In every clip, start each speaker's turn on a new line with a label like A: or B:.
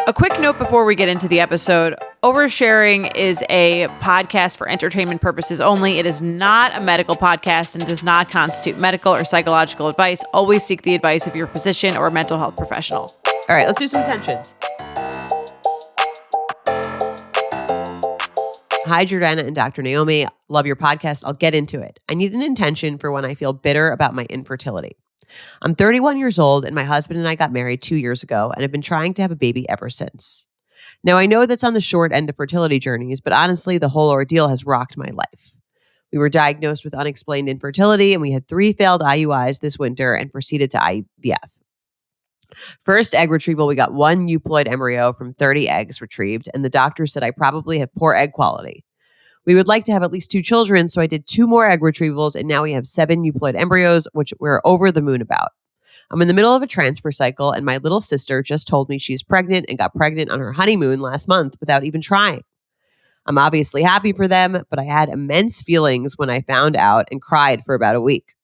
A: A quick note before we get into the episode. Oversharing is a podcast for entertainment purposes only. It is not a medical podcast and does not constitute medical or psychological advice. Always seek the advice of your physician or mental health professional. All right, let's do some intentions. Hi, Jordana and Dr. Naomi. Love your podcast. I'll get into it. I need an intention for when I feel bitter about my infertility. I'm 31 years old and my husband and I got married 2 years ago and have been trying to have a baby ever since. Now, I know that's on the short end of fertility journeys, but honestly, the whole ordeal has rocked my life. We were diagnosed with unexplained infertility and we had 3 failed IUIs this winter and proceeded to IVF. First egg retrieval, we got 1 euploid embryo from 30 eggs retrieved, and the doctor said I probably have poor egg quality. We would like to have at least 2 children, so I did 2 more egg retrievals, and now we have 7 euploid embryos, which we're over the moon about. I'm in the middle of a transfer cycle, and my little sister just told me she's pregnant and got pregnant on her honeymoon last month without even trying. I'm obviously happy for them, but I had immense feelings when I found out and cried for about a week.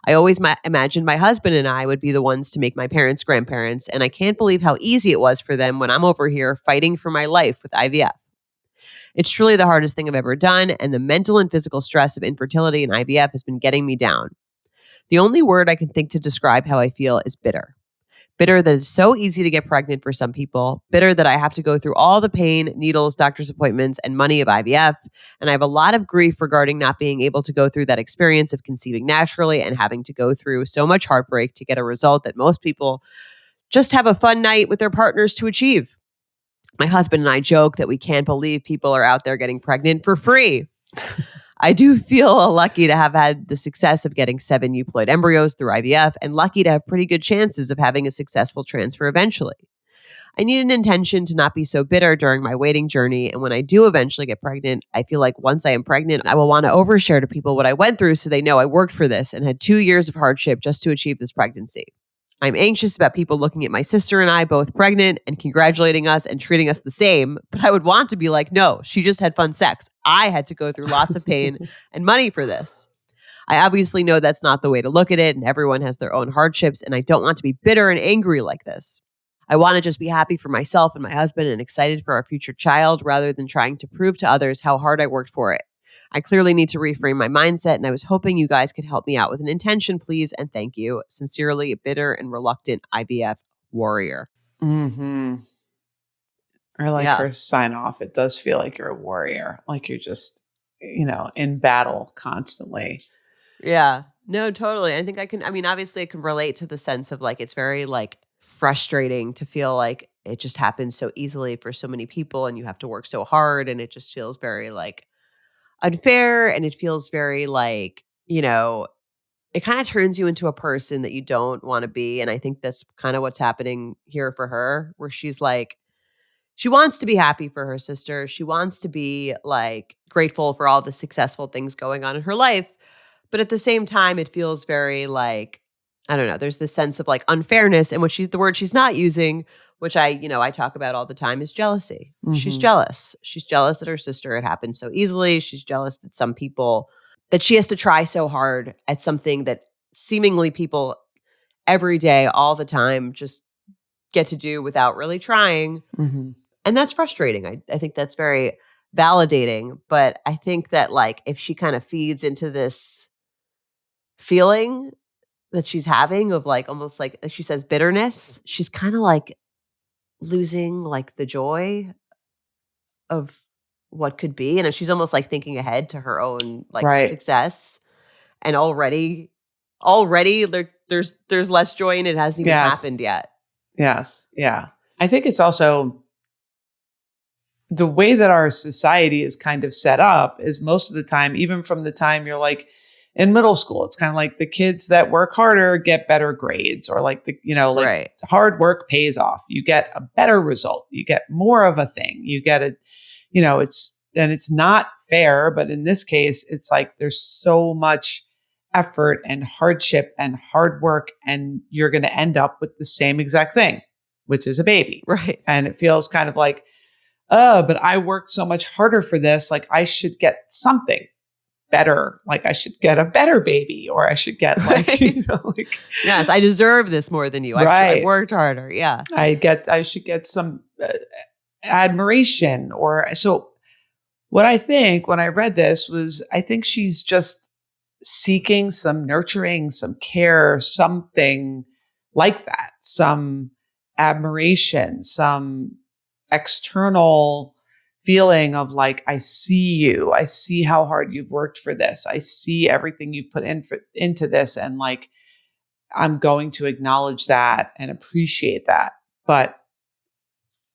A: I always imagined my husband and I would be the ones to make my parents grandparents, and I can't believe how easy it was for them when I'm over here fighting for my life with IVF. It's truly the hardest thing I've ever done, and the mental and physical stress of infertility and IVF has been getting me down. The only word I can think to describe how I feel is bitter. Bitter that it's so easy to get pregnant for some people, bitter that I have to go through all the pain, needles, doctor's appointments, and money of IVF, and I have a lot of grief regarding not being able to go through that experience of conceiving naturally and having to go through so much heartbreak to get a result that most people just have a fun night with their partners to achieve. My husband and I joke that we can't believe people are out there getting pregnant for free. I do feel lucky to have had the success of getting 7 euploid embryos through IVF and lucky to have pretty good chances of having a successful transfer eventually. I need an intention to not be so bitter during my waiting journey, and when I do eventually get pregnant, I feel like once I am pregnant, I will want to overshare to people what I went through so they know I worked for this and had 2 years of hardship just to achieve this pregnancy. I'm anxious about people looking at my sister and I both pregnant and congratulating us and treating us the same, but I would want to be like, no, she just had fun sex. I had to go through lots of pain and money for this. I obviously know that's not the way to look at it, and everyone has their own hardships, and I don't want to be bitter and angry like this. I want to just be happy for myself and my husband and excited for our future child rather than trying to prove to others how hard I worked for it. I clearly need to reframe my mindset, and I was hoping you guys could help me out with an intention, please, and thank you. Sincerely, a bitter and reluctant IVF warrior.
B: Mm-hmm. I like her sign off. It does feel like you're a warrior, like you're just, in battle constantly.
A: Yeah. No, totally. I think obviously I can relate to the sense of like, it's very like frustrating to feel like it just happens so easily for so many people and you have to work so hard, and it just feels very like unfair, and it feels very like, it kind of turns you into a person that you don't want to be. And I think that's kind of what's happening here for her, where she's like, she wants to be happy for her sister. She wants to be like grateful for all the successful things going on in her life. But at the same time, it feels very like, I don't know, there's this sense of like unfairness, and the word she's not using, which I talk about all the time, is jealousy. Mm-hmm. She's jealous. She's jealous that her sister, it happened so easily. She's jealous that some people, that she has to try so hard at something that seemingly people every day, all the time, just get to do without really trying. Mm-hmm. And that's frustrating. I think that's very validating. But I think that like if she kind of feeds into this feeling that she's having of like almost like she says bitterness, she's kind of like losing like the joy of what could be, and she's almost like thinking ahead to her own like success, and already there's less joy, and it hasn't even happened yet.
B: Yes. Yeah. I think it's also the way that our society is kind of set up is most of the time, even from the time you're like in middle school, it's kind of like the kids that work harder get better grades, or like hard work pays off. You get a better result. You get more of a thing. You get it's not fair, but in this case, it's like there's so much effort and hardship and hard work, and you're going to end up with the same exact thing, which is a baby.
A: Right.
B: And it feels kind of like, but I worked so much harder for this. Like I should get something better. Like I should get a better baby, or I should get
A: yes, I deserve this more than you. I worked harder. Yeah.
B: I should get some admiration. Or so what I think when I read this was, I think she's just seeking some nurturing, some care, something like that, some admiration, some external feeling of like, I see you. I see how hard you've worked for this. I see everything you've put into this. And like, I'm going to acknowledge that and appreciate that. But,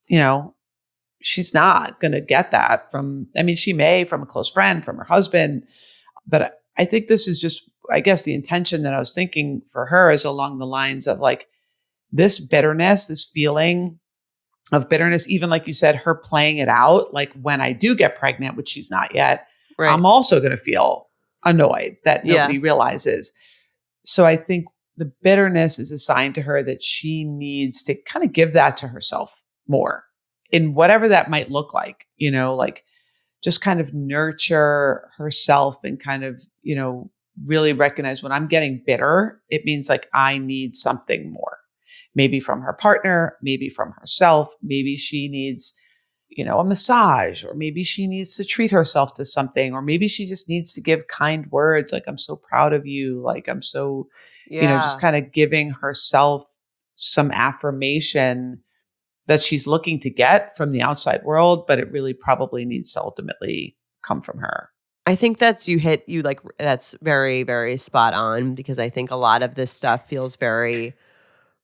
B: you know, she's not going to get that from, I mean, she may from a close friend, from her husband, but I think this is just, I guess the intention that I was thinking for her is along the lines of like this bitterness, this feeling of bitterness, even like you said, her playing it out. Like when I do get pregnant, which she's not yet,
A: Right.
B: I'm also going to feel annoyed that
A: Yeah.
B: nobody realizes. So I think the bitterness is a sign to her that she needs to kind of give that to herself more in whatever that might look like, like just kind of nurture herself and kind of, really recognize when I'm getting bitter, it means like I need something more. Maybe from her partner, maybe from herself, maybe she needs, a massage, or maybe she needs to treat herself to something, or maybe she just needs to give kind words like, I'm so proud of you. Like, I'm so, just kind of giving herself some affirmation that she's looking to get from the outside world, but it really probably needs to ultimately come from her.
A: I think that's very, very spot on, because I think a lot of this stuff feels very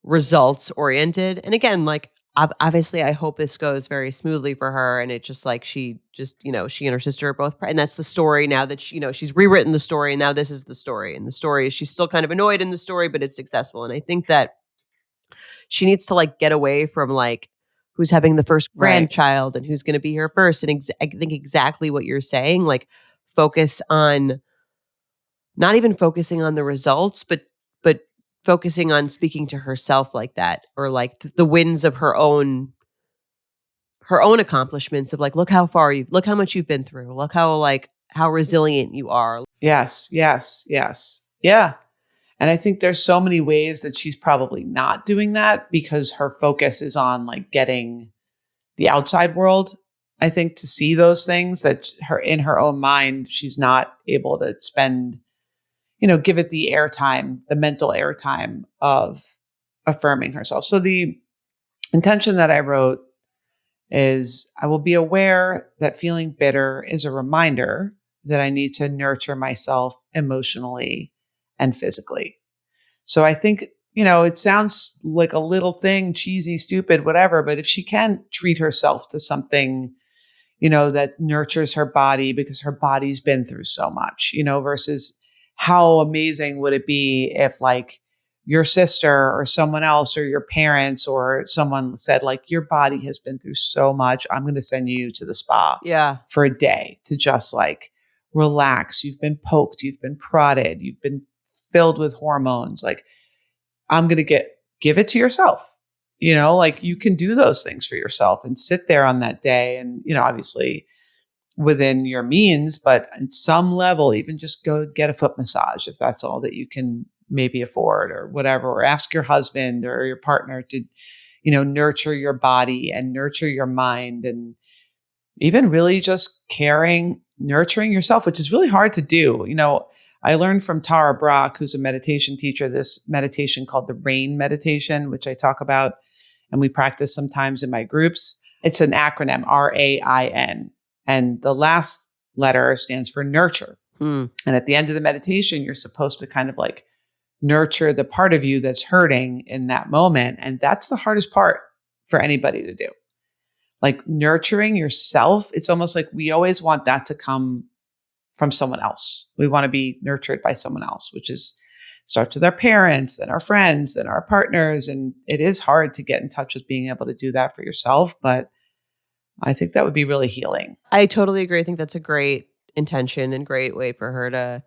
A: results oriented. And again, like obviously I hope this goes very smoothly for her, and it just like she and her sister are both and that's the story now that she's rewritten the story, and now this is the story. And the story is she's still kind of annoyed in the story, but it's successful. And I think that she needs to like get away from like who's having the first
B: Right.
A: grandchild and who's going to be here first. And I think exactly what you're saying, like focus on not even focusing on the results, but focusing on speaking to herself like that, or like the wins of her own accomplishments of like, look how much you've been through. Look how like how resilient you are.
B: Yes, yes, yes. Yeah. And I think there's so many ways that she's probably not doing that because her focus is on like getting the outside world, I think, to see those things that her in her own mind, she's not able to spend, give it the airtime, the mental airtime of affirming herself. So the intention that I wrote is, I will be aware that feeling bitter is a reminder that I need to nurture myself emotionally and physically. So I think, it sounds like a little thing, cheesy, stupid, whatever, but if she can treat herself to something, that nurtures her body because her body's been through so much, versus how amazing would it be if like your sister or someone else or your parents or someone said like, your body has been through so much. I'm going to send you to the spa for a day to just like relax. You've been poked, you've been prodded, you've been filled with hormones. Like, I'm going to give it to yourself. Like you can do those things for yourself and sit there on that day and, obviously within your means, but at some level, even just go get a foot massage if that's all that you can maybe afford or whatever, or ask your husband or your partner to, nurture your body and nurture your mind, and even really just nurturing yourself, which is really hard to do. I learned from Tara Brach, who's a meditation teacher, this meditation called the RAIN meditation, which I talk about and we practice sometimes in my groups. It's an acronym, RAIN. And the last letter stands for nurture. And at the end of the meditation, you're supposed to kind of like nurture the part of you that's hurting in that moment. And that's the hardest part for anybody to do. Like nurturing yourself, it's almost like we always want that to come from someone else. We want to be nurtured by someone else, which is starts with our parents, then our friends, then our partners. And it is hard to get in touch with being able to do that for yourself. But I think that would be really healing.
A: I totally agree. I think that's a great intention and great way for her to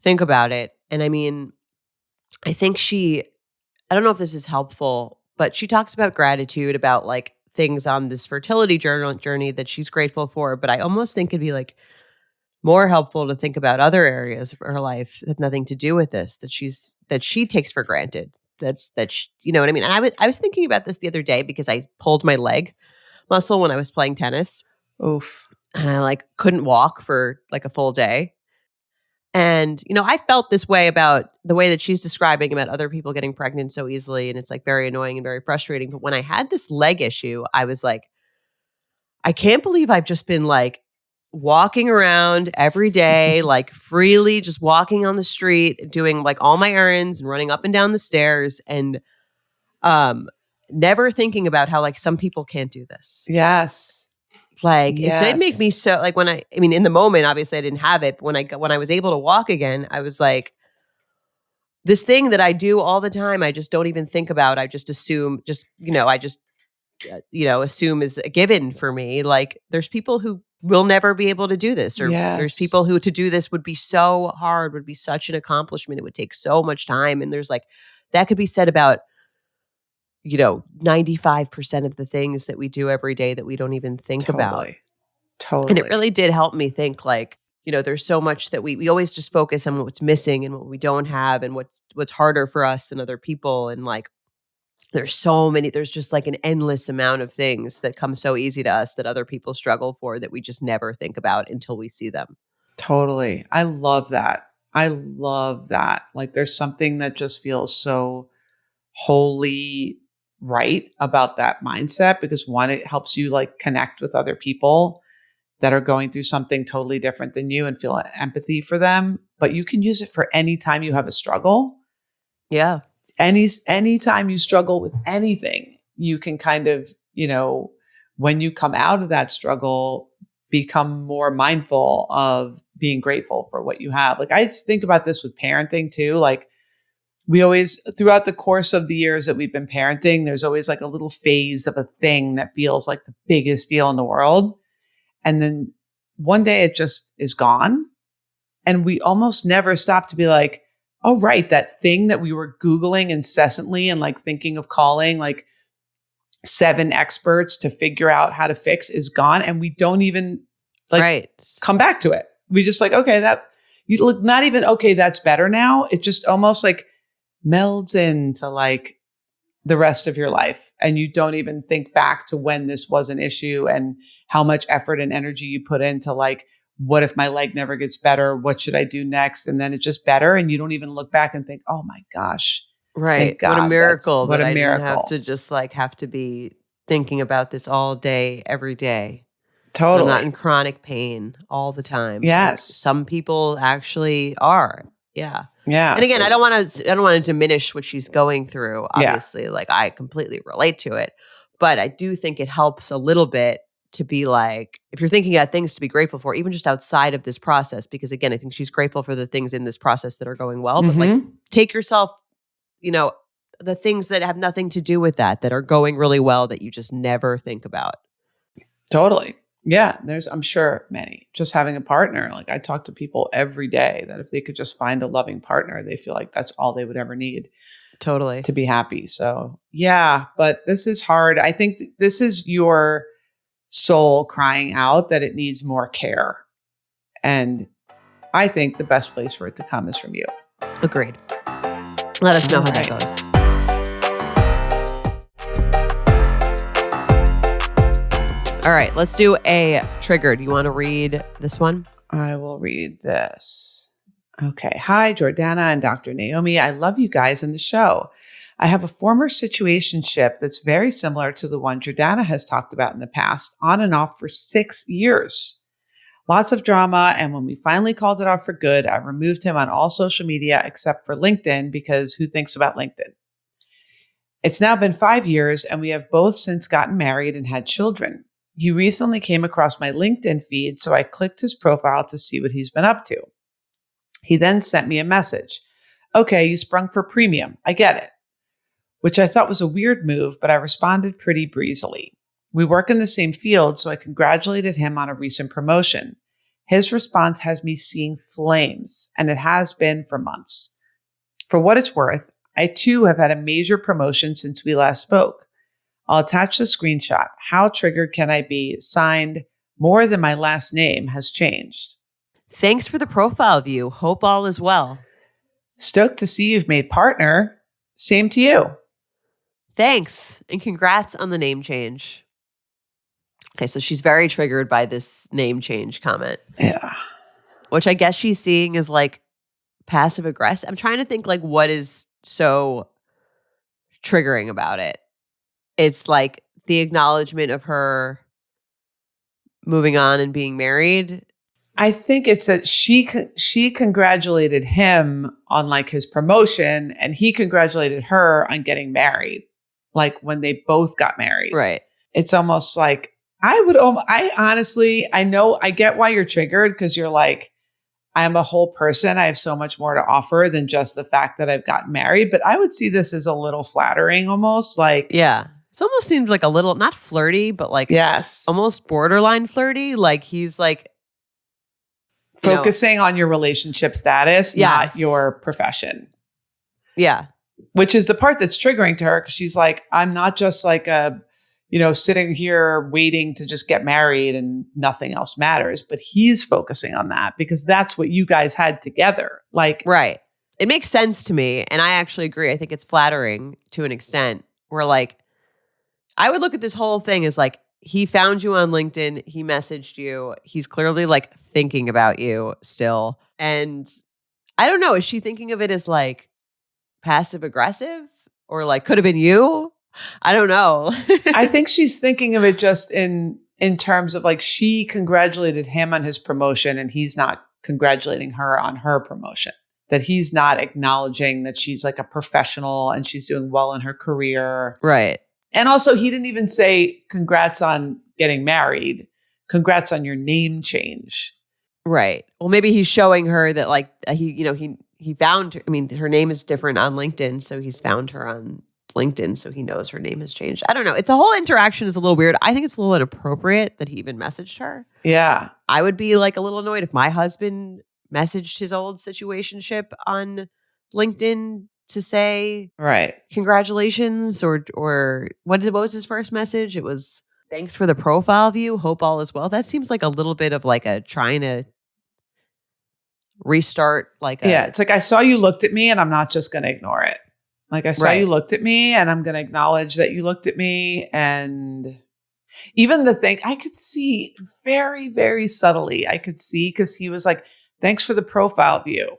A: think about it. And I mean, I think I don't know if this is helpful, but she talks about gratitude, about like things on this fertility journey that she's grateful for. But I almost think it'd be like more helpful to think about other areas of her life that have nothing to do with this, that she takes for granted. You know what I mean? And I was thinking about this the other day because I pulled my leg. muscle when I was playing tennis.
B: Oof.
A: And I like couldn't walk for like a full day. And, I felt this way about the way that she's describing about other people getting pregnant so easily. And it's like very annoying and very frustrating. But when I had this leg issue, I was like, I can't believe I've just been like walking around every day, like freely just walking on the street, doing like all my errands and running up and down the stairs and never thinking about how like some people can't do this.
B: Yes.
A: Like it did make me
B: Yes.
A: so like when I mean in the moment obviously I didn't have it, but when I was able to walk again, I was like this thing that I do all the time, I just don't even think about. I just assume assume is a given for me. Like there's people who will never be able to do this, or there's
B: Yes.
A: people who to do this would be so hard, would be such an accomplishment. It would take so much time. And there's like, that could be said about, 95% of the things that we do every day that we don't even think about.
B: Totally.
A: And it
B: Totally.
A: really did help me think like, there's so much that we always just focus on what's missing and what we don't have and what's harder for us than other people. And like, there's just like an endless amount of things that come so easy to us that other people struggle for that we just never think about until we see them.
B: Totally. I love that. I love that. Like there's something that just feels so wholly right about that mindset because one, it helps you like connect with other people that are going through something totally different than you and feel empathy for them. But you can use it for any time you have a struggle.
A: Yeah.
B: Anytime you struggle with anything, you can kind of, when you come out of that struggle, become more mindful of being grateful for what you have. Like I think about this with parenting too. Like we always, throughout the course of the years that we've been parenting, there's always like a little phase of a thing that feels like the biggest deal in the world. And then one day it just is gone. And we almost never stop to be like, oh, right, that thing that we were Googling incessantly and like thinking of calling like 7 experts to figure out how to fix is gone. And we don't even like come back to it. We just like, okay, that you look not even, okay, that's better now. It just almost like melds into like the rest of your life. And you don't even think back to when this was an issue and how much effort and energy you put into like, what if my leg never gets better? What should I do next? And then it's just better. And you don't even look back and think, oh my gosh.
A: Right.
B: Thank God.
A: What a miracle
B: What
A: that
B: a
A: I
B: miracle.
A: didn't have to just like have to be thinking about this all day, every day.
B: Totally.
A: I'm not in chronic pain all the time.
B: Yes.
A: Some people actually are. Yeah.
B: Yeah.
A: And again, I don't want to diminish what she's going through. Obviously, like I completely relate to it, but I do think it helps a little bit to be like, if you're thinking about things to be grateful for, even just outside of this process, because again, I think she's grateful for the things in this process that are going well, but like take yourself, the things that have nothing to do with that are going really well that you just never think about.
B: Totally. Yeah. I'm sure many. Just having a partner. Like I talk to people every day that if they could just find a loving partner, they feel like that's all they would ever need.
A: Totally.
B: To be happy. So yeah, but this is hard. I think this is your soul crying out that it needs more care. And I think the best place for it to come is from you.
A: Agreed. Let us know how that goes. All right, let's do a trigger. Do you want to read this one?
B: I will read this. Okay. Hi, Jordana and Dr. Naomi. I love you guys in the show. I have a former situationship that's very similar to the one Jordana has talked about in the past, on and off for 6 years. Lots of drama, and when we finally called it off for good, I removed him on all social media except for LinkedIn because who thinks about LinkedIn? It's now been 5 years, and we have both since gotten married and had children. He recently came across my LinkedIn feed, so I clicked his profile to see what he's been up to. He then sent me a message. Okay, you sprung for premium. I get it. Which I thought was a weird move, but I responded pretty breezily. We work in the same field, so I congratulated him on a recent promotion. His response has me seeing flames, and it has been for months. For what it's worth, I too have had a major promotion since we last spoke. I'll attach the screenshot. How triggered can I be? Signed, more than my last name has changed.
A: Thanks for the profile view. Hope all is well.
B: Stoked to see you've made partner. Same to you.
A: Thanks, and congrats on the name change. Okay, so she's very triggered by this name change comment,
B: Yeah.
A: which I guess she's seeing as like passive aggressive. I'm trying to think like what is so triggering about it. It's like the acknowledgement of her moving on and being married.
B: I think it's that she congratulated him on like his promotion, and he congratulated her on getting married. Like when they both got married.
A: Right.
B: It's almost like I honestly, I know, I get why you're triggered, because you're like, I'm a whole person. I have so much more to offer than just the fact that I've gotten married. But I would see this as a little flattering, almost like,
A: Yeah. It almost seems like a little, not flirty, but like
B: yes,
A: almost borderline flirty. Like he's like,
B: focusing on your relationship status, not
A: Yes.
B: your profession.
A: Yeah.
B: Which is the part that's triggering to her, because she's like, I'm not just like sitting here waiting to just get married and nothing else matters. But he's focusing on that because that's what you guys had together. Like,
A: Right. It makes sense to me. And I actually agree. I think it's flattering to an extent where like, I would look at this whole thing as like, he found you on LinkedIn. He messaged you. He's clearly like thinking about you still. And I don't know. Is she thinking of it as like passive aggressive or like could have been you? I don't know.
B: I think she's thinking of it just in terms of like, she congratulated him on his promotion and he's not congratulating her on her promotion. That he's not acknowledging that she's like a professional and she's doing well in her career.
A: Right.
B: And also, he didn't even say congrats on getting married. Congrats on your name change.
A: Right. Well, maybe he's showing her that like he found her. I mean, her name is different on LinkedIn, so he's found her on LinkedIn, so he knows her name has changed. I don't know. It's a whole interaction is a little weird. I think it's a little inappropriate that he even messaged her.
B: Yeah.
A: I would be like a little annoyed if my husband messaged his old situationship on LinkedIn to say
B: Right.
A: congratulations or what was his first message? It was thanks for the profile view. Hope all is well. That seems like a little bit of like a trying to restart like
B: Yeah.
A: a
B: It's like, I saw you looked at me and I'm not just going to ignore it. Like, I saw you
A: right.
B: looked at me and I'm going to acknowledge that you looked at me. And even the thing I could see very, very subtly, I could see, because he was like, thanks for the profile view.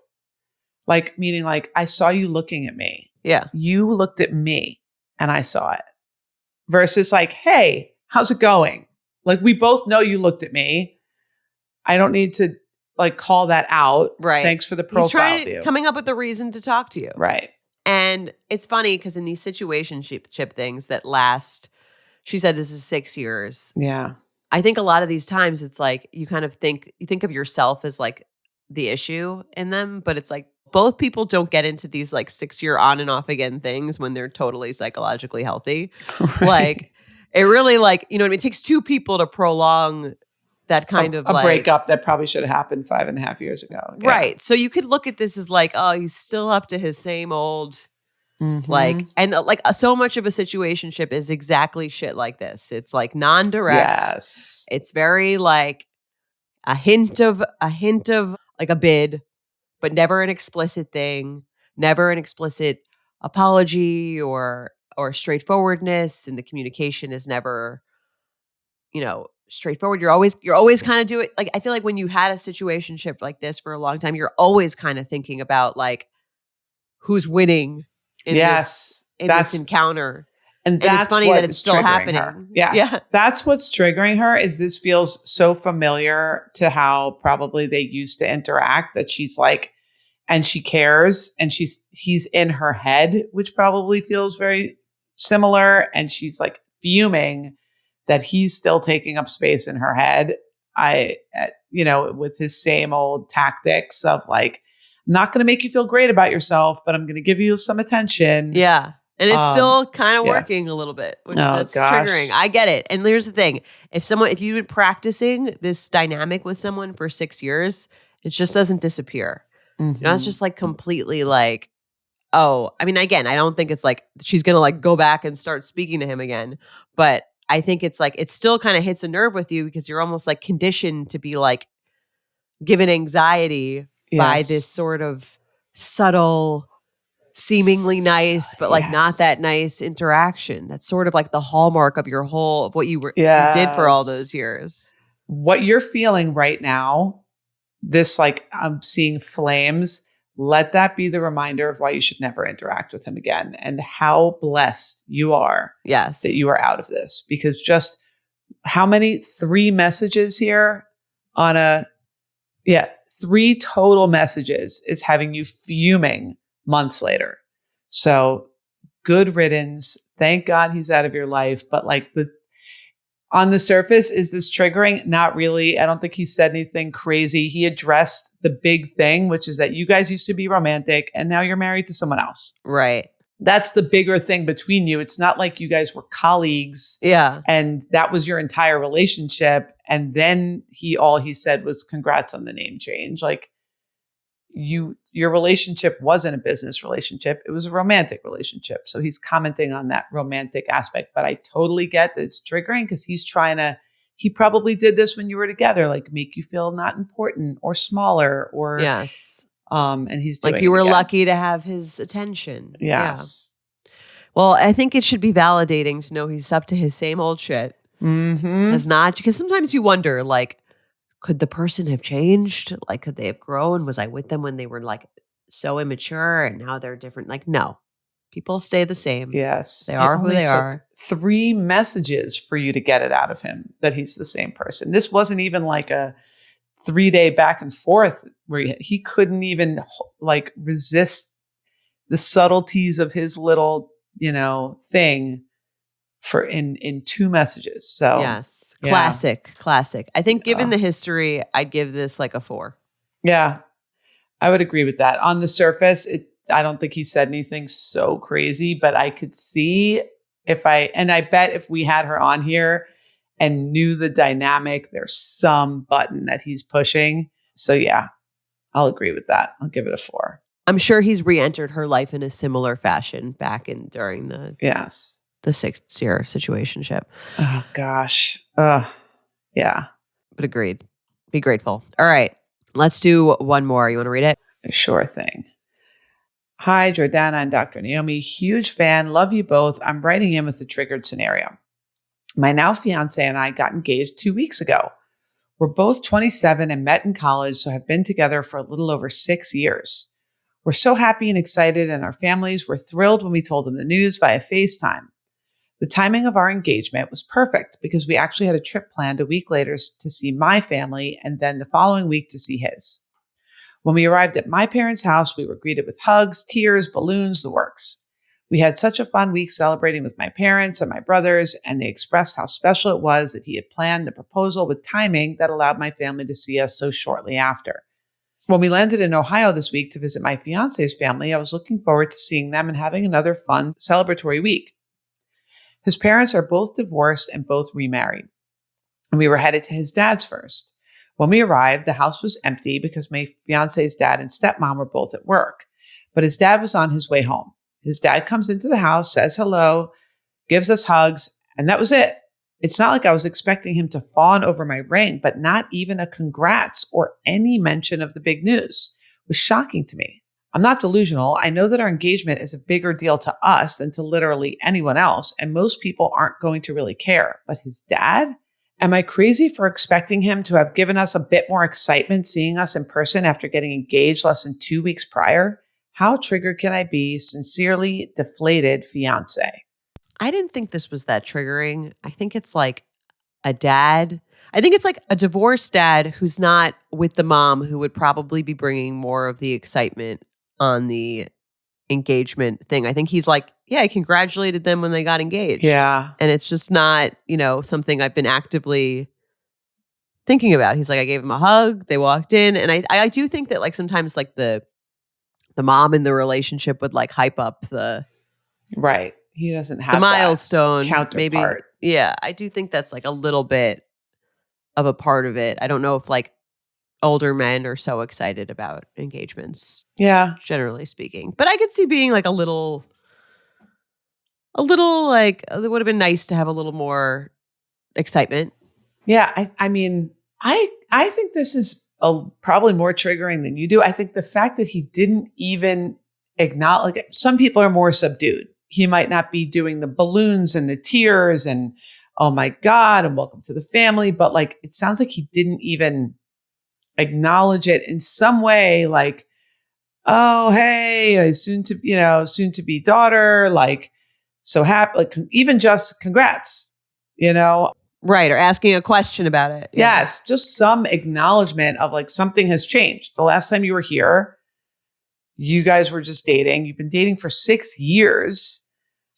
B: Like, meaning like, I saw you looking at me.
A: Yeah.
B: You looked at me and I saw it. Versus like, hey, how's it going? Like, we both know you looked at me. I don't need to like call that out.
A: Right.
B: Thanks for the
A: He's
B: profile view.
A: coming up with a reason to talk to you.
B: Right.
A: And it's funny because in these situationship things that last, she said this is 6 years.
B: Yeah.
A: I think a lot of these times it's like you kind of think of yourself as like the issue in them, but it's like both people don't get into these like 6-year on and off again things when they're totally psychologically healthy.
B: Right.
A: Like it really like, you know what I mean? It takes two people to prolong that kind of
B: a
A: like
B: breakup that probably should have happened 5.5 years ago. Yeah.
A: Right. So you could look at this as like, oh, he's still up to his same old like, and like so much of a situationship is exactly shit like this. It's like non-direct.
B: Yes.
A: It's very like a hint of like a bid, but never an explicit thing, never an explicit apology or straightforwardness, and the communication is never, straightforward. You're always kind of doing like, I feel like when you had a situationship like this for a long time, you're always kind of thinking about like who's winning in
B: Yes.
A: this encounter.
B: And
A: And
B: that's
A: it's funny
B: what
A: that it's
B: is
A: still
B: triggering
A: happening.
B: her. Yes.
A: Yeah.
B: That's what's triggering her, is this feels so familiar to how probably they used to interact, that she's like, and she cares, and he's in her head, which probably feels very similar. And she's like fuming that he's still taking up space in her head. With his same old tactics of like, I'm not going to make you feel great about yourself, but I'm going to give you some attention.
A: Yeah. And it's still kind of
B: yeah.
A: working a little bit, which
B: Oh,
A: that's
B: gosh.
A: triggering. I get it. And here's the thing. If you've been practicing this dynamic with someone for 6 years, it just doesn't disappear. It's just like completely like, oh, I mean, again, I don't think it's like she's going to like go back and start speaking to him again. But I think it's like, it still kind of hits a nerve with you because you're almost like conditioned to be like given anxiety by this sort of subtle seemingly nice, but like not that
B: Yes.
A: nice interaction. That's sort of like the hallmark of your whole of what you did for all
B: Yes.
A: those years.
B: What you're feeling right now, this like I'm seeing flames, let that be the reminder of why you should never interact with him again and how blessed you are that
A: Yes.
B: you are out of this. Because just how many 3 messages here on a, yeah, 3 total messages is having you fuming months later. So good riddance. Thank God he's out of your life. But like on the surface, is this triggering? Not really. I don't think he said anything crazy. He addressed the big thing, which is that you guys used to be romantic and now you're married to someone else.
A: Right.
B: That's the bigger thing between you. It's not like you guys were colleagues
A: Yeah.
B: and that was your entire relationship. And then all he said was congrats on the name change. Like your relationship wasn't a business relationship. It was a romantic relationship. So he's commenting on that romantic aspect, but I totally get that it's triggering because he probably did this when you were together, like make you feel not important or smaller or,
A: Yes.
B: and he's doing
A: Like you
B: it
A: were
B: again.
A: lucky to have his attention. Yeah.
B: Yes.
A: Well, I think it should be validating to know he's up to his same old shit.
B: Mm-hmm.
A: Has not, because sometimes you wonder, like, could the person have changed? Like, could they have grown? Was I with them when they were like so immature and now they're different? Like, no, people stay the same.
B: Yes.
A: They
B: It
A: are who
B: only
A: they
B: took
A: are.
B: 3 messages for you to get it out of him that he's the same person. This wasn't even like a 3-day back and forth where he couldn't even like resist the subtleties of his little, thing for in 2 messages. So
A: Yes.
B: yeah.
A: Classic. I think given
B: Uh,
A: the history, I'd give this like a 4.
B: yeah, I would agree with that. On the surface, I don't think he said anything so crazy, but I could see and I bet if we had her on here and knew the dynamic, there's some button that he's pushing. So yeah, I'll agree with that. I'll give it a 4.
A: I'm sure he's re-entered her life in a similar fashion during
B: Yes.
A: the 6-year situationship.
B: Oh gosh. Yeah.
A: But agreed. Be grateful. All right. Let's do one more. You want to read it?
B: Sure thing. Hi, Jordana and Dr. Naomi. Huge fan. Love you both. I'm writing in with a triggered scenario. My now fiance and I got engaged 2 weeks ago. We're both 27 and met in college, so have been together for a little over 6 years. We're so happy and excited, and our families were thrilled when we told them the news via FaceTime. The timing of our engagement was perfect because we actually had a trip planned a week later to see my family and then the following week to see his. When we arrived at my parents' house, we were greeted with hugs, tears, balloons, the works. We had such a fun week celebrating with my parents and my brothers, and they expressed how special it was that he had planned the proposal with timing that allowed my family to see us so shortly after. When we landed in Ohio this week to visit my fiance's family, I was looking forward to seeing them and having another fun celebratory week. His parents are both divorced and both remarried, and we were headed to his dad's first. When we arrived, the house was empty because my fiance's dad and stepmom were both at work, but his dad was on his way home. His dad comes into the house, says hello, gives us hugs, and that was it. It's not like I was expecting him to fawn over my ring, but not even a congrats or any mention of the big news was shocking to me. I'm not delusional. I know that our engagement is a bigger deal to us than to literally anyone else, and most people aren't going to really care. But his dad? Am I crazy for expecting him to have given us a bit more excitement seeing us in person after getting engaged less than 2 weeks prior? How triggered can I be? Sincerely, deflated fiance.
A: I didn't think this was that triggering. I think it's like a dad. I think it's like a divorced dad who's not with the mom who would probably be bringing more of the excitement on the engagement thing. I think he's like, yeah, I congratulated them when they got engaged.
B: Yeah.
A: And it's just not, something I've been actively thinking about. He's like, I gave him a hug. They walked in. And I do think that like sometimes like the mom in the relationship would like hype up the
B: Right. He doesn't have that
A: milestone. Maybe.
B: counterpart.
A: Yeah. I do think that's like a little bit of a part of it. I don't know if like older men are so excited about engagements,
B: Yeah.
A: generally speaking. But I could see being like a little like it would have been nice to have a little more excitement.
B: Yeah. I mean, I think this is probably more triggering than you do. I think the fact that he didn't even acknowledge, like some people are more subdued. He might not be doing the balloons and the tears and, oh my God, and welcome to the family. But like, it sounds like he didn't even acknowledge it in some way, like, oh, hey, soon to be daughter, like, so happy, like even just congrats,
A: Right. Or asking a question about it. Yeah.
B: Yes, just some acknowledgement of like something has changed. The last time you were here, you guys were just dating. You've been dating for 6 years.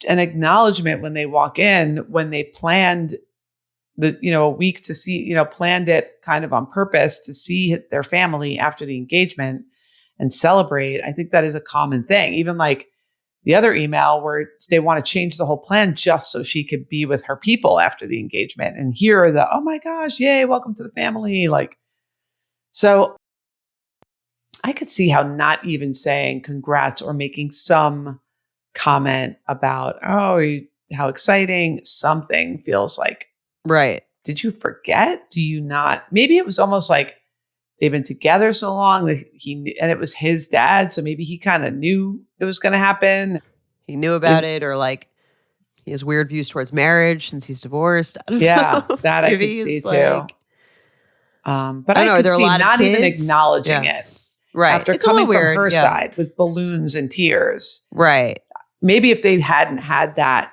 B: An acknowledgement when they walk in, when they planned a week to see, planned it kind of on purpose to see their family after the engagement and celebrate. I think that is a common thing. Even like the other email where they want to change the whole plan just so she could be with her people after the engagement. And here are the, oh my gosh, yay, welcome to the family. Like, so I could see how not even saying congrats or making some comment about, oh, how exciting something feels like.
A: Right.
B: Did you forget? Do you not? Maybe it was almost like they've been together so long that and it was his dad. So maybe he kind of knew it was going to happen.
A: He knew about it, or like he has weird views towards marriage since he's divorced. I don't know.
B: That I could see too. But I could see not even acknowledging it.
A: Right.
B: After coming from her side with balloons and tears.
A: Right.
B: Maybe if they hadn't had that,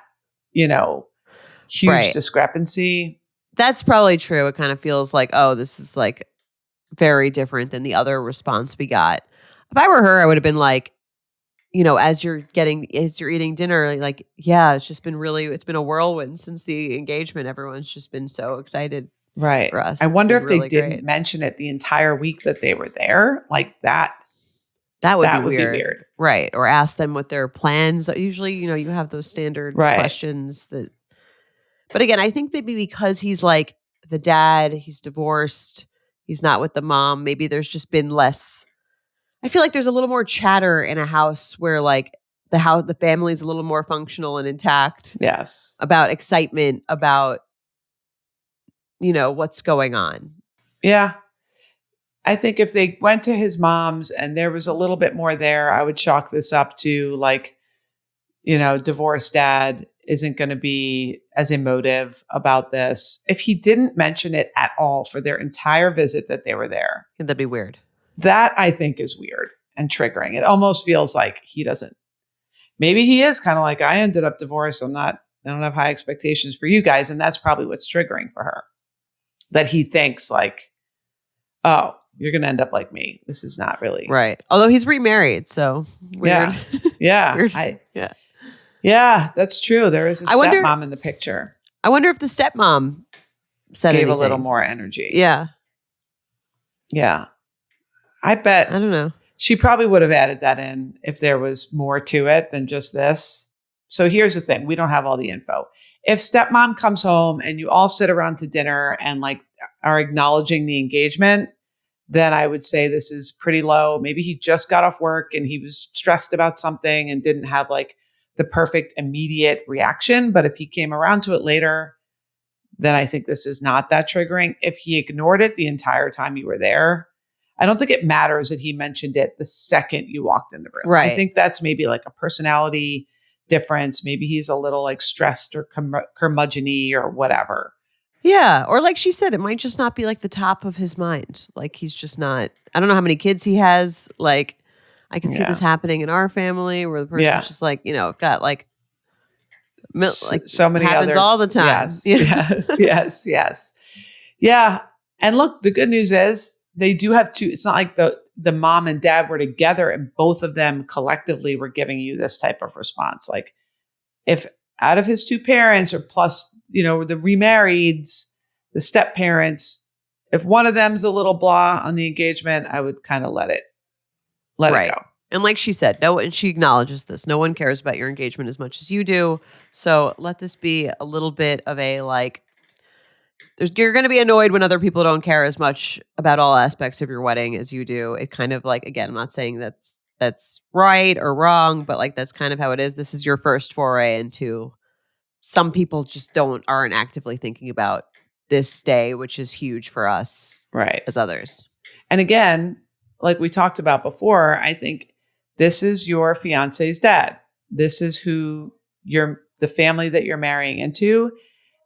B: huge discrepancy.
A: That's probably true. It kind of feels like, oh, this is like very different than the other response we got. If I were her, I would have been like, as you're eating dinner, like, yeah, it's been a whirlwind since the engagement. Everyone's just been so excited.
B: Right.
A: For us.
B: I wonder if they didn't mention it the entire week that they were there. Like that.
A: That would be weird. Right. Or ask them what their plans are. Usually, you have those standard questions that. But again, I think maybe because he's like the dad, he's divorced, he's not with the mom. Maybe there's just been less. I feel like there's a little more chatter in a house where like the family's a little more functional and intact.
B: Yes.
A: About excitement, about what's going on.
B: Yeah. I think if they went to his mom's and there was a little bit more there, I would chalk this up to like, divorced dad isn't going to be as emotive about this. If he didn't mention it at all for their entire visit that they were there.
A: That'd be weird.
B: That I think is weird and triggering. It almost feels like he doesn't. Maybe he is kind of like, I ended up divorced. I don't have high expectations for you guys. And that's probably what's triggering for her. That he thinks like, oh, you're going to end up like me. This is not really.
A: Right. Although he's remarried. So weird.
B: Yeah.
A: Yeah.
B: Yeah, that's true. There is a stepmom in the picture.
A: I wonder if the stepmom gave
B: anything. A little more energy.
A: Yeah.
B: Yeah. I bet.
A: I don't know.
B: She probably would have added that in if there was more to it than just this. So here's the thing. We don't have all the info. If stepmom comes home and you all sit around to dinner and like are acknowledging the engagement, then I would say this is pretty low. Maybe he just got off work and he was stressed about something and didn't have like the perfect immediate reaction. But if he came around to it later, then I think this is not that triggering. If he ignored it the entire time you were there, I don't think it matters that he mentioned it the second you walked in the room.
A: Right.
B: I think that's maybe like a personality difference. Maybe he's a little like stressed or curmudgeon-y or whatever.
A: Yeah. Or like she said, it might just not be like the top of his mind. Like he's just not, I don't know how many kids he has. Like I can see this happening in our family where the person's just like, got like
B: so many
A: happens
B: other,
A: all the time.
B: Yes. Yeah. And look, the good news is they do have two. It's not like the mom and dad were together and both of them collectively were giving you this type of response. Like if out of his two parents or plus, the remarrieds, the step parents, if one of them's a little blah on the engagement, I would kind of let it go.
A: And like she said, and she acknowledges this. No one cares about your engagement as much as you do. So let this be a little bit of a like, you're going to be annoyed when other people don't care as much about all aspects of your wedding as you do. It kind of like, again, I'm not saying that's right or wrong, but like, that's kind of how it is. This is your first foray into, some people just aren't actively thinking about this day, which is huge for us
B: right,
A: as others.
B: And again, like we talked about before, I think this is your fiance's dad. This is who the family that you're marrying into.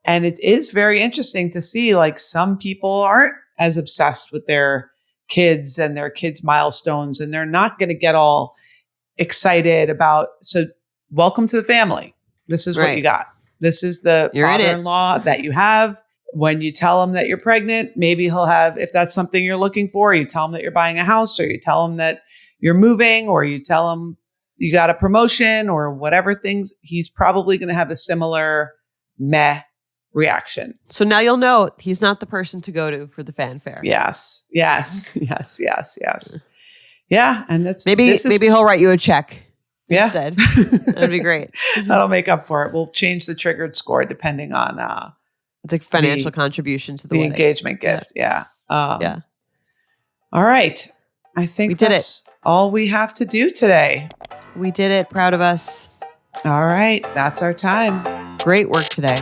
B: And it is very interesting to see, like, some people aren't as obsessed with their kids and their kids' milestones, and they're not going to get all excited about, so welcome to the family. This is what you got. This is the father-in-law that you have. When you tell him that you're pregnant, maybe he'll have, if that's something you're looking for, you tell him that you're buying a house, or you tell him that you're moving, or you tell him you got a promotion, or whatever things, he's probably going to have a similar meh reaction.
A: So now you'll know he's not the person to go to for the fanfare.
B: Yes. Yeah. And
A: maybe he'll write you a check instead. That'd be great.
B: That'll make up for it. We'll change the triggered score depending on
A: the financial contribution to the wedding.
B: Engagement gift. Yeah. All right. I think that's all we have to do today.
A: We did it. Proud of us.
B: All right. That's our time.
A: Great work today.